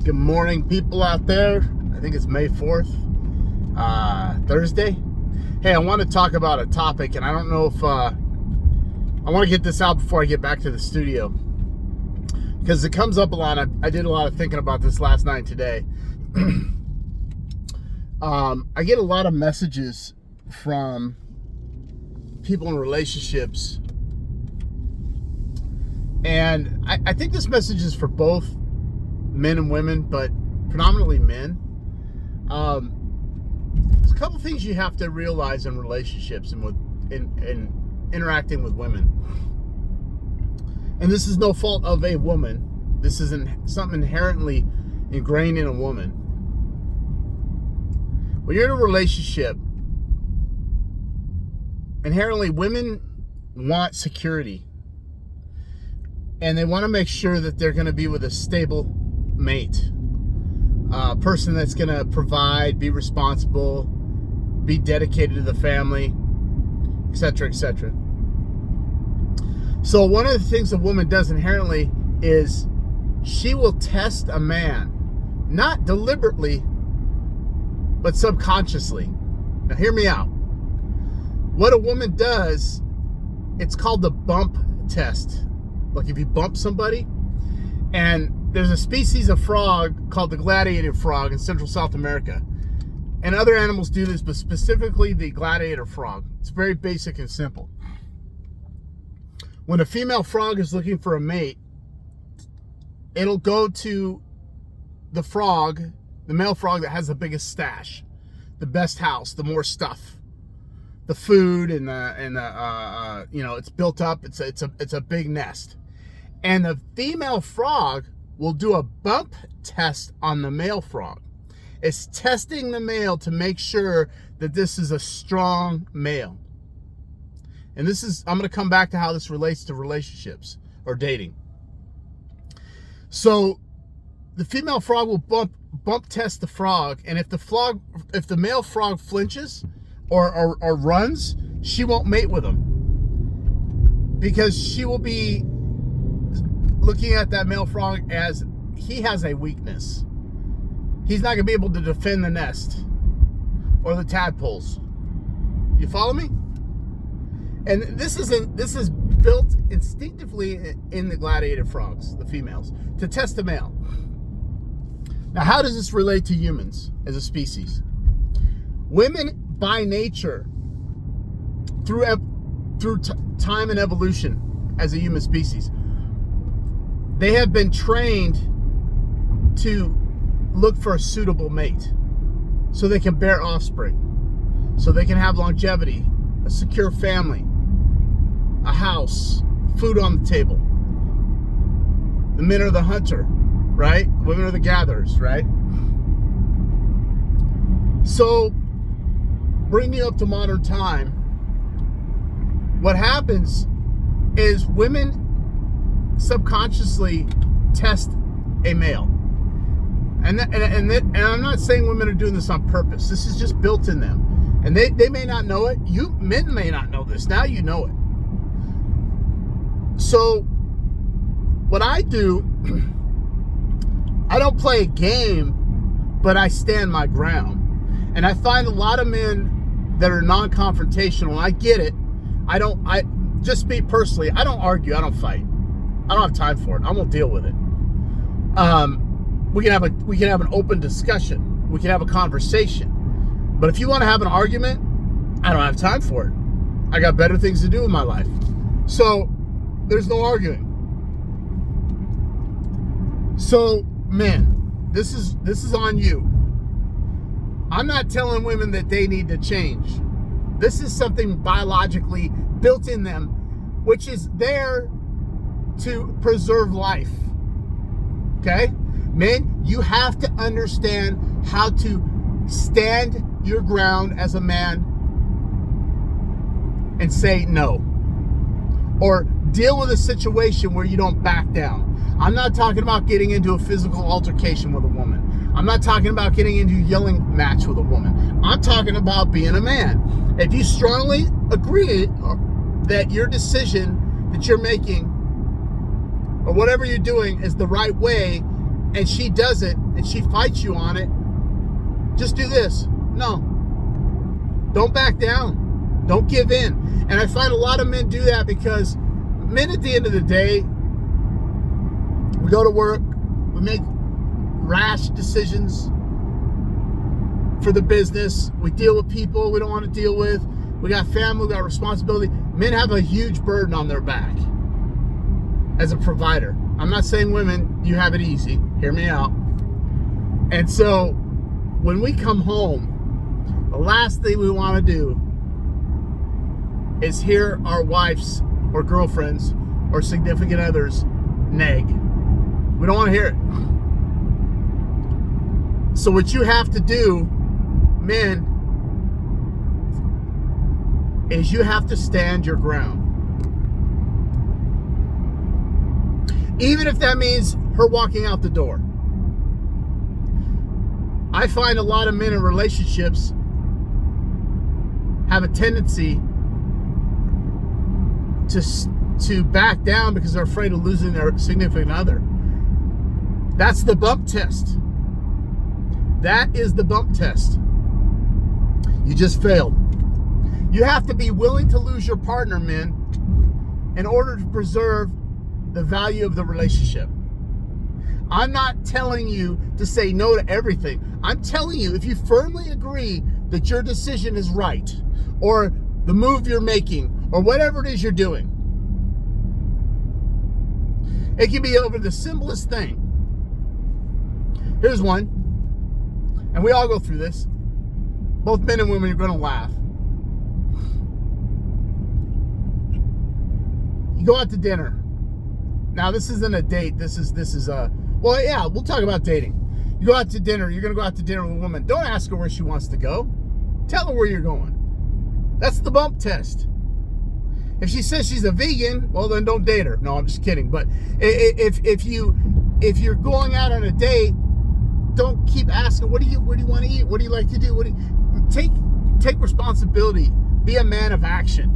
Good morning, people out there. I think it's May 4th, Thursday. Hey, I want to talk about a topic, and I don't know if I want to get this out before I get back to the studio, because it comes up a lot. I did a lot of thinking about this last night and today. I get a lot of messages from people in relationships, and I think this message is for both men and women, but predominantly men. There's a couple things you have to realize in relationships and in interacting with women. And this is no fault of a woman. This isn't something inherently ingrained in a woman. When you're in a relationship, inherently women want security. And they want to make sure that they're going to be with a stable mate, a person that's going to provide, be responsible, be dedicated to the family, etc., etc. So one of the things a woman does inherently is she will test a man, not deliberately, but subconsciously. Now hear me out. What a woman does, it's called the bump test. Like if you bump somebody, and there's a species of frog called the gladiator frog in Central South America. And other animals do this, but specifically the gladiator frog. It's very basic and simple. When a female frog is looking for a mate, it'll go to the frog, the male frog that has the biggest stash, the best house, the more stuff, the food, and it's built up. It's a big nest. And the female frog will do a bump test on the male frog. It's testing the male to make sure that this is a strong male. And I'm going to come back to how this relates to relationships or dating. So the female frog will bump test the frog, and if the male frog flinches or runs, she won't mate with him, because she will be looking at that male frog as he has a weakness. He's not going to be able to defend the nest or the tadpoles. You follow me? And this is built instinctively in the gladiator frogs, the females, to test the male. Now, how does this relate to humans as a species? Women, by nature, through time and evolution as a human species, they have been trained to look for a suitable mate so they can bear offspring, so they can have longevity, a secure family, a house, food on the table. The men are the hunter, right? Women are the gatherers, right? So, bring you up to modern time. What happens is women subconsciously test a male. And I'm not saying women are doing this on purpose. This is just built in them. And they may not know it. You men may not know this. Now you know it. So what I do, I don't play a game, but I stand my ground. And I find a lot of men that are non-confrontational, and I get it. Just me personally, I don't argue, I don't fight. I don't have time for it. I won't deal with it. We can have an open discussion. We can have a conversation. But if you want to have an argument, I don't have time for it. I got better things to do in my life. So there's no arguing. So men, this is on you. I'm not telling women that they need to change. This is something biologically built in them, which is there to preserve life. Okay? Men, you have to understand how to stand your ground as a man and say no. Or deal with a situation where you don't back down. I'm not talking about getting into a physical altercation with a woman. I'm not talking about getting into a yelling match with a woman. I'm talking about being a man. If you strongly agree that your decision that you're making or whatever you're doing is the right way, and she does it, and she fights you on it, just do this. No. Don't back down. Don't give in. And I find a lot of men do that because men, at the end of the day, we go to work, we make rash decisions for the business, we deal with people we don't want to deal with, we got family, we got responsibility. Men have a huge burden on their back as a provider. I'm not saying women, you have it easy. Hear me out. And so when we come home, the last thing we want to do is hear our wives or girlfriends or significant others nag. We don't want to hear it. So what you have to do, men, is you have to stand your ground. Even if that means her walking out the door. I find a lot of men in relationships have a tendency to back down because they're afraid of losing their significant other. That's the bump test. That is the bump test. You just failed. You have to be willing to lose your partner, men, in order to preserve the value of the relationship. I'm not telling you to say no to everything. I'm telling you, if you firmly agree that your decision is right, or the move you're making, or whatever it is you're doing, it can be over the simplest thing. Here's one, and we all go through this. Both men and women are going to laugh. You go out to dinner. Now, this isn't a date. This is well, yeah, we'll talk about dating. You go out to dinner. You're going to go out to dinner with a woman. Don't ask her where she wants to go. Tell her where you're going. That's the bump test. If she says she's a vegan, well, then don't date her. No, I'm just kidding. But if you're going out on a date, don't keep asking, where do you want to eat? What do you like to do? Take responsibility. Be a man of action.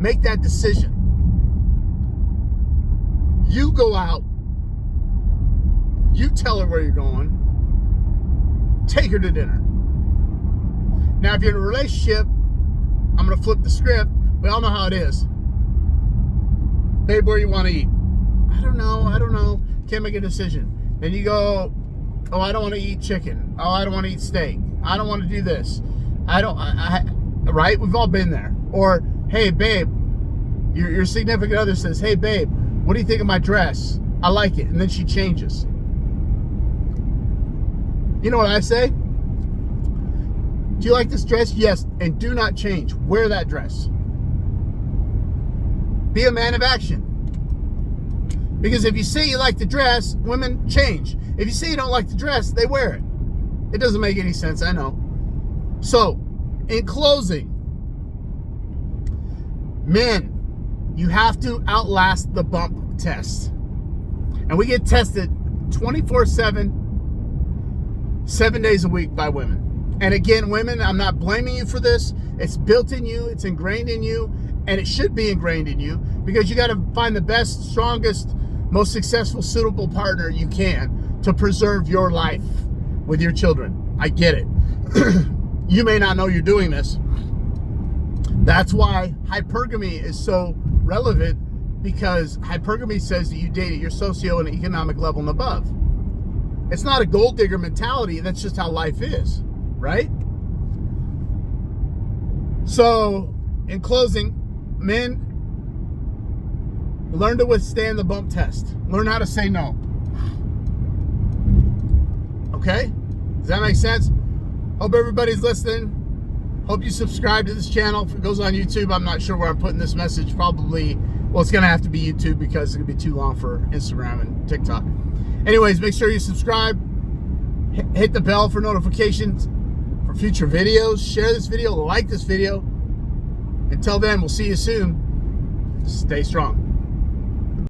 Make that decision. You go out. You tell her where you're going. Take her to dinner. Now, if you're in a relationship, I'm going to flip the script. We all know how it is. Babe, where you want to eat? I don't know. Can't make a decision. Then you go, oh, I don't want to eat chicken. Oh, I don't want to eat steak. I don't want to do this. Right? We've all been there. Or, hey, babe, your significant other says, hey, babe, what do you think of my dress? I like it. And then she changes. You know what I say? Do you like this dress? Yes. And do not change. Wear that dress. Be a man of action. Because if you say you like the dress, women change. If you say you don't like the dress, they wear it. It doesn't make any sense, I know. So, in closing, men, you have to outlast the bump test. And we get tested 24/7, 7 days a week by women. And again, women, I'm not blaming you for this. It's built in you. It's ingrained in you. And it should be ingrained in you because you got to find the best, strongest, most successful, suitable partner you can to preserve your life with your children. I get it. You may not know you're doing this. That's why hypergamy is so relevant, because hypergamy says that you date at your socio and economic level and above. It's not a gold digger mentality. That's just how life is, right? So, in closing, men, learn to withstand the bump test. Learn how to say no. Okay? Does that make sense? Hope everybody's listening. Hope you subscribe to this channel. If it goes on YouTube, I'm not sure where I'm putting this message. Probably, well, it's going to have to be YouTube because it's going to be too long for Instagram and TikTok. Anyways, make sure you subscribe. Hit the bell for notifications for future videos. Share this video. Like this video. Until then, we'll see you soon. Stay strong.